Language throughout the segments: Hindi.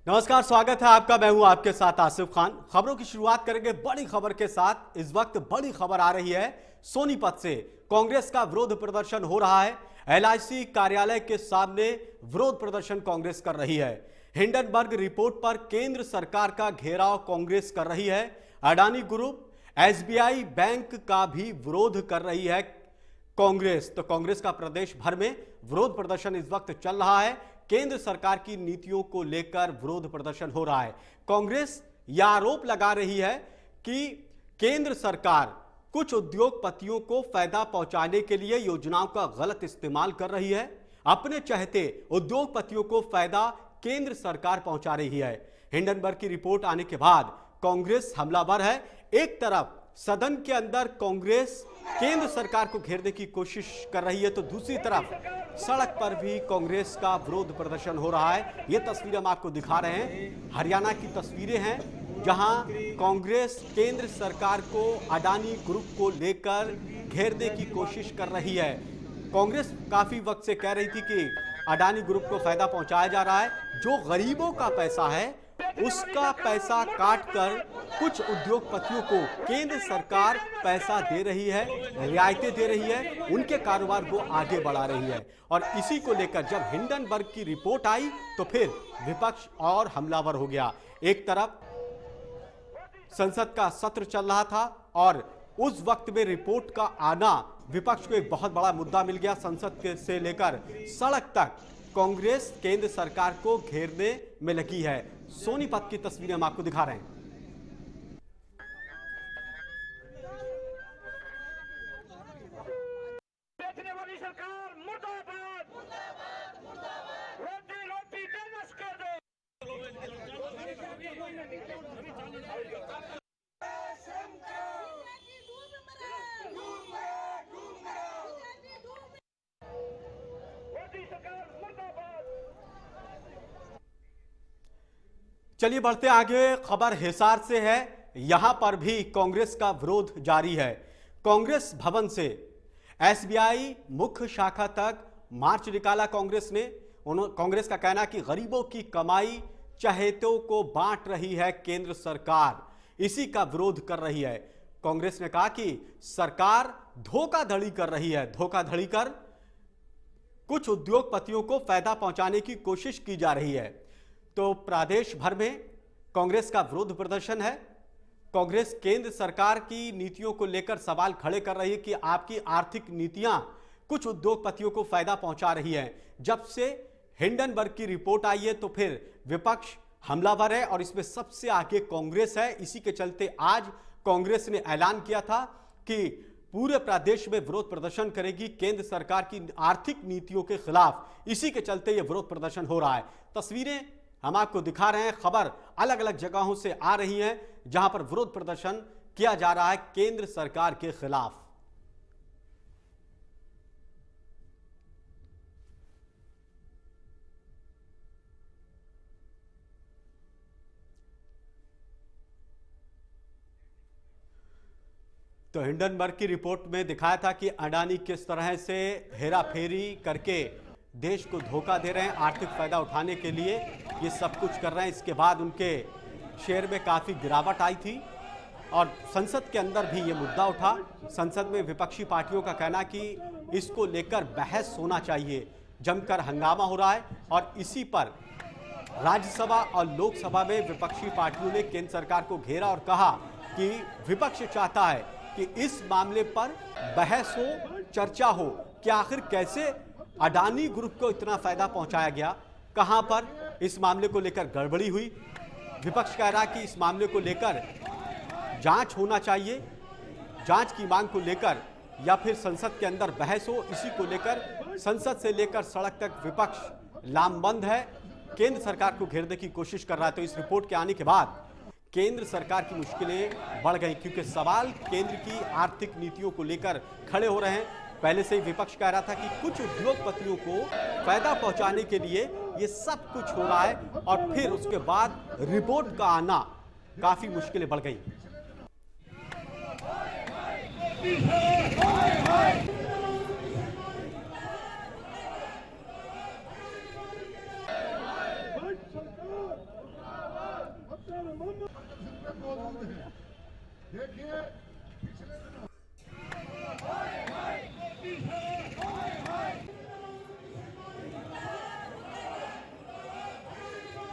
नमस्कार, स्वागत है आपका। मैं हूं आपके साथ आसिफ खान। खबरों की शुरुआत करेंगे बड़ी खबर के साथ। इस वक्त बड़ी खबर आ रही है सोनीपत से। कांग्रेस का विरोध प्रदर्शन हो रहा है। एलआईसी कार्यालय के सामने विरोध प्रदर्शन कांग्रेस कर रही है। हिंडनबर्ग रिपोर्ट पर केंद्र सरकार का घेराव कांग्रेस कर रही है। अडानी ग्रुप, एसबीआई बैंक का भी विरोध कर रही है कांग्रेस। तो कांग्रेस का प्रदेश भर में विरोध प्रदर्शन इस वक्त चल रहा है। केंद्र सरकार की नीतियों को लेकर विरोध प्रदर्शन हो रहा है। कांग्रेस यह आरोप लगा रही है कि केंद्र सरकार कुछ उद्योगपतियों को फायदा पहुंचाने के लिए योजनाओं का गलत इस्तेमाल कर रही है। अपने चाहते उद्योगपतियों को फायदा केंद्र सरकार पहुंचा रही है। हिंडनबर्ग की रिपोर्ट आने के बाद कांग्रेस हमलावर है। एक तरफ सदन के अंदर कांग्रेस केंद्र सरकार को घेरने की कोशिश कर रही है, तो दूसरी तरफ सड़क पर भी कांग्रेस का विरोध प्रदर्शन हो रहा है। ये तस्वीरें हम आपको दिखा रहे हैं, हरियाणा की तस्वीरें हैं, जहां कांग्रेस केंद्र सरकार को अडानी ग्रुप को लेकर घेरने की कोशिश कर रही है। कांग्रेस काफी वक्त से कह रही थी कि अडानी ग्रुप को फायदा पहुंचाया जा रहा है। जो गरीबों का पैसा है उसका पैसा काटकर कुछ उद्योगपतियों को केंद्र सरकार पैसा दे रही है, रियायतें दे रही है, उनके कारोबार को आगे बढ़ा रही है। और इसी को लेकर जब हिंडनबर्ग की रिपोर्ट आई तो फिर विपक्ष और हमलावर हो गया। एक तरफ संसद का सत्र चल रहा था और उस वक्त में रिपोर्ट का आना विपक्ष को एक बहुत बड़ा मुद्दा मिल गया। संसद से लेकर सड़क तक कांग्रेस केंद्र सरकार को घेरने में लगी है। सोनीपत की तस्वीरें हम आपको दिखा रहे हैं। बेचने वाली सरकार मुर्दाबाद, मुर्दाबाद, मुर्दाबाद। रोटी रोटी फेमस कर दो। मोदी सरकार मुर्दाबाद। चलिए बढ़ते आगे। खबर हिसार से है। यहां पर भी कांग्रेस का विरोध जारी है। कांग्रेस भवन से एसबीआई मुख्य शाखा तक मार्च निकाला कांग्रेस ने। कांग्रेस का कहना कि गरीबों की कमाई चहेतों को बांट रही है केंद्र सरकार, इसी का विरोध कर रही है। कांग्रेस ने कहा कि सरकार धोखाधड़ी कर रही है। धोखाधड़ी कर कुछ उद्योगपतियों को फायदा पहुंचाने की कोशिश की जा रही है। तो प्रदेश भर में कांग्रेस का विरोध प्रदर्शन है। कांग्रेस केंद्र सरकार की नीतियों को लेकर सवाल खड़े कर रही है कि आपकी आर्थिक नीतियां कुछ उद्योगपतियों को फायदा पहुंचा रही हैं। जब से हिंडनबर्ग की रिपोर्ट आई है तो फिर विपक्ष हमलावर है और इसमें सबसे आगे कांग्रेस है। इसी के चलते आज कांग्रेस ने ऐलान किया था कि पूरे प्रदेश में विरोध प्रदर्शन करेगी केंद्र सरकार की आर्थिक नीतियों के खिलाफ। इसी के चलते यह विरोध प्रदर्शन हो रहा है। तस्वीरें हम आपको दिखा रहे हैं। खबर अलग अलग जगहों से आ रही है जहां पर विरोध प्रदर्शन किया जा रहा है केंद्र सरकार के खिलाफ। तो हिंडनबर्ग की रिपोर्ट में दिखाया था कि अडानी किस तरह से हेराफेरी करके देश को धोखा दे रहे हैं, आर्थिक फायदा उठाने के लिए ये सब कुछ कर रहे हैं। इसके बाद उनके शेयर में काफ़ी गिरावट आई थी और संसद के अंदर भी ये मुद्दा उठा। संसद में विपक्षी पार्टियों का कहना कि इसको लेकर बहस होना चाहिए। जमकर हंगामा हो रहा है और इसी पर राज्यसभा और लोकसभा में विपक्षी पार्टियों ने केंद्र सरकार को घेरा और कहा कि विपक्ष चाहता है कि इस मामले पर बहस हो, चर्चा हो कि आखिर कैसे अडानी ग्रुप को इतना फायदा पहुंचाया गया, कहां पर इस मामले को लेकर गड़बड़ी हुई। विपक्ष कह रहा है कि इस मामले को लेकर जांच होना चाहिए, जांच की मांग को लेकर या फिर संसद के अंदर बहस हो। इसी को लेकर संसद से लेकर सड़क तक विपक्ष लामबंद है, केंद्र सरकार को घेरने की कोशिश कर रहा है। तो इस रिपोर्ट के आने के बाद केंद्र सरकार की मुश्किलें बढ़ गई, क्योंकि सवाल केंद्र की आर्थिक नीतियों को लेकर खड़े हो रहे हैं। पहले से ही विपक्ष कह रहा था कि कुछ उद्योगपतियों को फायदा पहुंचाने के लिए ये सब कुछ हो रहा है और फिर उसके बाद रिपोर्ट का आना काफी मुश्किलें बढ़ गई। देखिए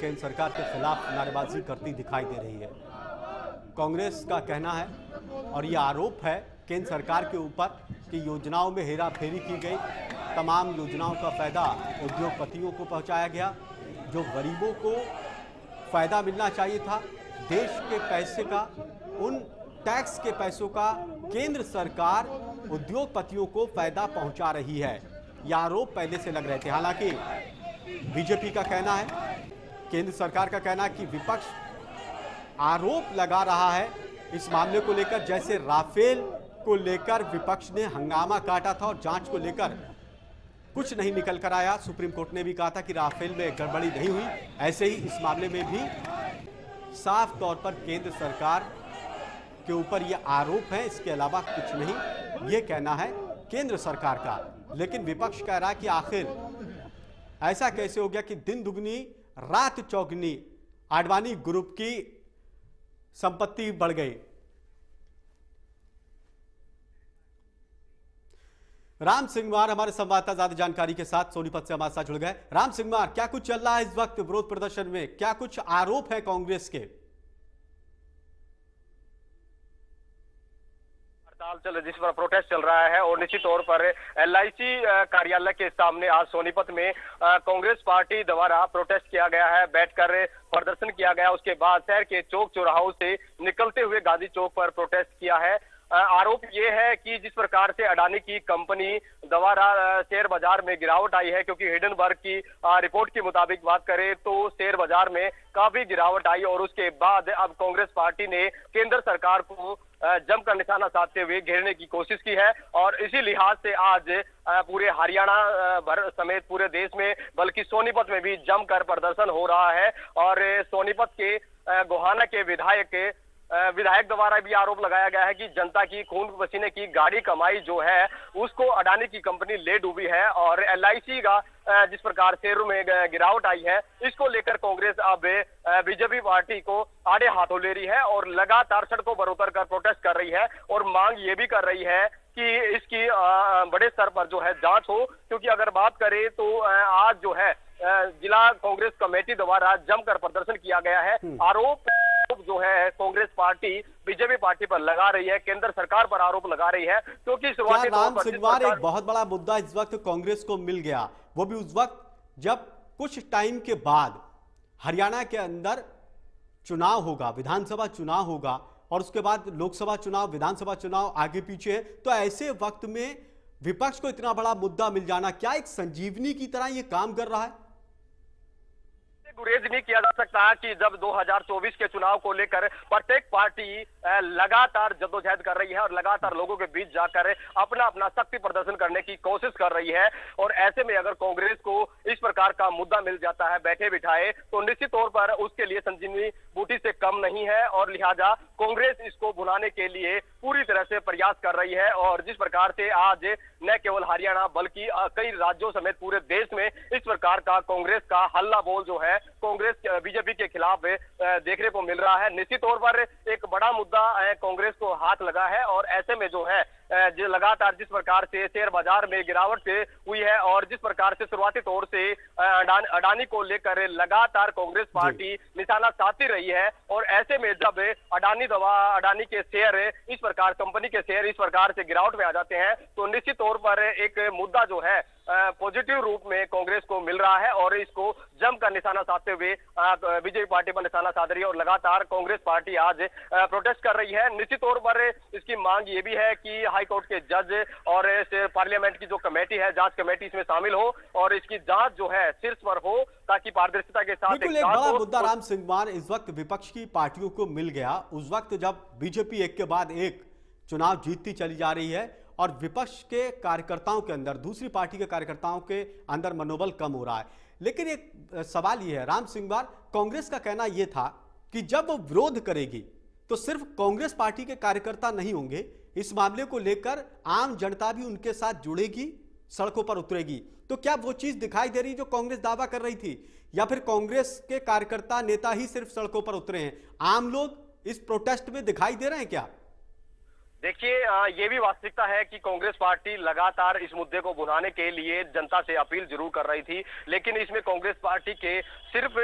केंद्र सरकार के खिलाफ नारेबाजी करती दिखाई दे रही है। कांग्रेस का कहना है और ये आरोप है केंद्र सरकार के ऊपर कि योजनाओं में हेराफेरी की गई, तमाम योजनाओं का फायदा उद्योगपतियों को पहुंचाया गया, जो गरीबों को फायदा मिलना चाहिए था देश के पैसे का, उन टैक्स के पैसों का केंद्र सरकार उद्योगपतियों को फायदा पहुंचा रही है। यह आरोप पहले से लग रहे थे। हालांकि बीजेपी का कहना है, केंद्र सरकार का कहना है कि विपक्ष आरोप लगा रहा है इस मामले को लेकर, जैसे राफेल को लेकर विपक्ष ने हंगामा काटा था और जांच को लेकर कुछ नहीं निकल कर आया। सुप्रीम कोर्ट ने भी कहा था कि राफेल में गड़बड़ी नहीं हुई, ऐसे ही इस मामले में भी साफ तौर पर केंद्र सरकार के ऊपर यह आरोप है, इसके अलावा कुछ नहीं, यह कहना है केंद्र सरकार का। लेकिन विपक्ष कह रहा है कि आखिर ऐसा कैसे हो गया कि दिन दुगनी रात चौगनी आडवाणी ग्रुप की संपत्ति बढ़ गई। राम सिंहवार हमारे संवाददाता ज्यादा जानकारी के साथ सोनीपत से हमारे साथ जुड़ गए। राम सिंहवार, क्या कुछ चल रहा है इस वक्त विरोध प्रदर्शन में? क्या कुछ आरोप है कांग्रेस के? जिस पर प्रोटेस्ट चल रहा है और निश्चित तौर पर LIC कार्यालय के सामने आज सोनीपत में कांग्रेस पार्टी द्वारा प्रोटेस्ट किया गया है, बैठकर प्रदर्शन किया गया। उसके बाद शहर के चौक चौराहों से निकलते हुए गांधी चौक पर प्रोटेस्ट किया है। आरोप ये है कि जिस प्रकार से अडानी की कंपनी द्वारा शेयर बाजार में गिरावट आई है, क्योंकि हिडनबर्ग की रिपोर्ट के मुताबिक बात करें तो शेयर बाजार में काफी गिरावट आई और उसके बाद अब कांग्रेस पार्टी ने केंद्र सरकार को जमकर निशाना साधते हुए घेरने की कोशिश की है। और इसी लिहाज से आज पूरे हरियाणा भर समेत पूरे देश में, बल्कि सोनीपत में भी जमकर प्रदर्शन हो रहा है। और सोनीपत के गोहाना के विधायक द्वारा भी आरोप लगाया गया है कि जनता की खून पसीने की गाड़ी कमाई जो है उसको अडानी की कंपनी ले डूबी है। और LIC का जिस प्रकार शेयरों में गिरावट आई है, इसको लेकर कांग्रेस अब बीजेपी पार्टी को आड़े हाथों ले रही है और लगातार सड़कों पर उतर कर प्रोटेस्ट कर रही है और मांग ये भी कर रही है कि इसकी बड़े स्तर पर जो है जांच हो। क्योंकि अगर बात करें तो आज जो है जिला कांग्रेस कमेटी द्वारा जमकर प्रदर्शन किया गया है। आरोप जो है कांग्रेस पार्टी बीजेपी पार्टी पर लगा रही है, केंद्र सरकार पर आरोप लगा रही है, क्योंकि शुरुआती तौर राम पर सिंहवार एक बहुत बड़ा मुद्दा इस वक्त कांग्रेस को मिल गया, वो भी उस वक्त जब कुछ टाइम के बाद हरियाणा के अंदर चुनाव होगा, विधानसभा चुनाव होगा और उसके बाद लोकसभा चुनाव, विधानसभा चुनाव आगे पीछे है। तो ऐसे वक्त में विपक्ष को इतना बड़ा मुद्दा मिल जाना क्या एक संजीवनी की तरह यह काम कर रहा है? गुरेज नहीं किया जा सकता कि जब 2024 के चुनाव को लेकर प्रत्येक पार्टी लगातार जद्दोजहद कर रही है और लगातार लोगों के बीच जाकर अपना अपना शक्ति प्रदर्शन करने की कोशिश कर रही है। और ऐसे में अगर कांग्रेस को इस प्रकार का मुद्दा मिल जाता है बैठे बिठाए, तो निश्चित तौर पर उसके लिए संजीवनी बूटी से कम नहीं है और लिहाजा कांग्रेस इसको भुलाने के लिए पूरी तरह से प्रयास कर रही है। और जिस प्रकार से आज न केवल हरियाणा बल्कि कई राज्यों समेत पूरे देश में इस प्रकार का कांग्रेस का हल्ला बोल जो है कांग्रेस बीजेपी के खिलाफ देखने को मिल रहा है, निश्चित तौर पर एक बड़ा मुद्दा कांग्रेस को हाथ लगा है। और ऐसे में जो है जो लगातार जिस प्रकार से शेयर बाजार में गिरावट हुई है और जिस प्रकार से शुरुआती तौर से अडानी को लेकर लगातार कांग्रेस पार्टी निशाना साधती रही है। और ऐसे में जब अडानी के शेयर इस प्रकार, कंपनी के शेयर इस प्रकार से गिरावट में आ जाते हैं, तो निश्चित तौर पर एक मुद्दा जो है पॉजिटिव रूप में कांग्रेस को मिल रहा है और इसको जमकर निशाना साधते हुए बीजेपी पार्टी पर निशाना साध रही है। और लगातार कांग्रेस पार्टी आज प्रोटेस्ट कर रही है। निश्चित तौर पर इसकी मांग ये भी है कि हाई कोर्ट के जज और पार्लियामेंट की जो कमेटी है, जांच कमेटी, इसमें शामिल हो और इसकी जांच जो है शीर्ष पर हो, ताकि पारदर्शिता के साथ बिल्कुल एक बड़ा मुद्दा राम सिंहवार इस वक्त विपक्ष की पार्टियों को मिल गया। उस वक्त जब बीजेपी एक के बाद एक चुनाव जीतती चली जा रही है और विपक्ष के कार्यकर्ताओं के अंदर, दूसरी पार्टी के कार्यकर्ताओं के अंदर मनोबल कम हो रहा है। लेकिन एक सवाल यह है राम सिंहवार, कांग्रेस का कहना यह था कि जब वो विरोध करेगी तो सिर्फ कांग्रेस पार्टी के कार्यकर्ता नहीं होंगे, इस मामले को लेकर आम जनता भी उनके साथ जुड़ेगी, सड़कों पर उतरेगी। तो क्या वो चीज दिखाई दे रही जो कांग्रेस दावा कर रही थी, या फिर कांग्रेस के कार्यकर्ता नेता ही सिर्फ सड़कों पर उतरे हैं? आम लोग इस प्रोटेस्ट में दिखाई दे रहे हैं क्या? देखिए, ये भी वास्तविकता है कि कांग्रेस पार्टी लगातार इस मुद्दे को भुनाने के लिए जनता से अपील जरूर कर रही थी, लेकिन इसमें कांग्रेस पार्टी के सिर्फ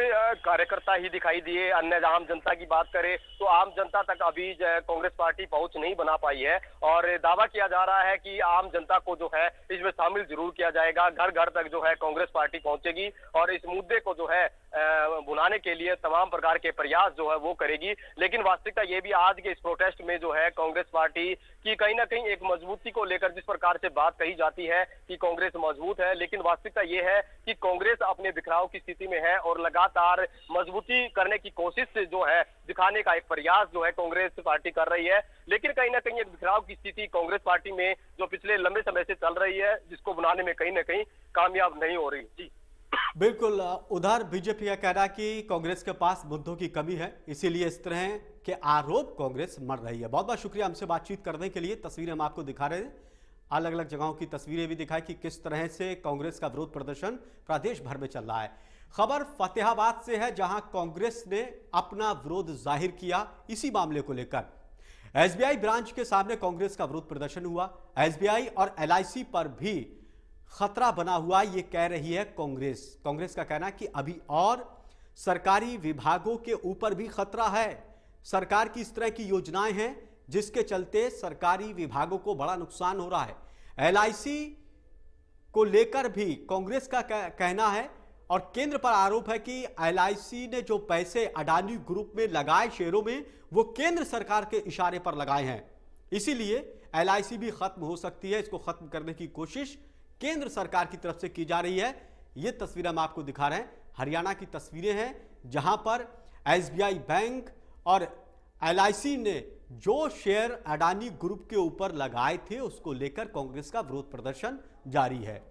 कार्यकर्ता ही दिखाई दिए। अन्य आम जनता की बात करें तो आम जनता तक अभी कांग्रेस पार्टी पहुंच नहीं बना पाई है, और दावा किया जा रहा है कि आम जनता को जो है इसमें शामिल जरूर किया जाएगा। घर घर तक जो है कांग्रेस पार्टी पहुंचेगी और इस मुद्दे को जो है भुनाने के लिए तमाम प्रकार के प्रयास जो है वो करेगी। लेकिन वास्तविकता ये भी आज के इस प्रोटेस्ट में जो है कांग्रेस पार्टी की कहीं ना कहीं एक मजबूती को लेकर जिस प्रकार से बात कही जाती है कि कांग्रेस मजबूत है, लेकिन वास्तविकता ये है कि कांग्रेस अपने बिखराव की स्थिति में है और लगातार मजबूती करने की कोशिश से जो है दिखाने का एक प्रयास जो है कांग्रेस पार्टी कर रही है। लेकिन कहीं ना कहीं एक बिखराव की स्थिति कांग्रेस पार्टी में जो पिछले लंबे समय से चल रही है, जिसको बनाने में कहीं ना कहीं कामयाब नहीं हो रही। जी बिल्कुल। उधर बीजेपी का कहना है कि कांग्रेस के पास मुद्दों की कमी है, इसीलिए इस तरह के आरोप कांग्रेस मर रही है। बहुत बहुत शुक्रिया हमसे बातचीत करने के लिए। तस्वीरें हम आपको दिखा रहे हैं, अलग अलग जगहों की तस्वीरें भी दिखाई कि किस तरह से कांग्रेस का विरोध प्रदर्शन प्रदेश भर में चल रहा है। खबर फतेहाबाद से है, जहां कांग्रेस ने अपना विरोध जाहिर किया इसी मामले को लेकर। एसबीआई ब्रांच के सामने कांग्रेस का विरोध प्रदर्शन हुआ। एसबीआई और एलआईसी पर भी खतरा बना हुआ, ये कह रही है कांग्रेस। कांग्रेस का कहना है कि अभी और सरकारी विभागों के ऊपर भी खतरा है। सरकार की इस तरह की योजनाएं हैं जिसके चलते सरकारी विभागों को बड़ा नुकसान हो रहा है। एलआईसी को लेकर भी कांग्रेस का कहना है और केंद्र पर आरोप है कि एलआईसी ने जो पैसे अडानी ग्रुप में लगाए शेयरों में, वो केंद्र सरकार के इशारे पर लगाए हैं। इसीलिए एलआईसी भी खत्म हो सकती है। इसको खत्म करने की कोशिश केंद्र सरकार की तरफ से की जा रही है। ये तस्वीरें हम आपको दिखा रहे हैं, हरियाणा की तस्वीरें हैं, जहां पर एसबीआई बैंक और एलआईसी ने जो शेयर अडानी ग्रुप के ऊपर लगाए थे उसको लेकर कांग्रेस का विरोध प्रदर्शन जारी है।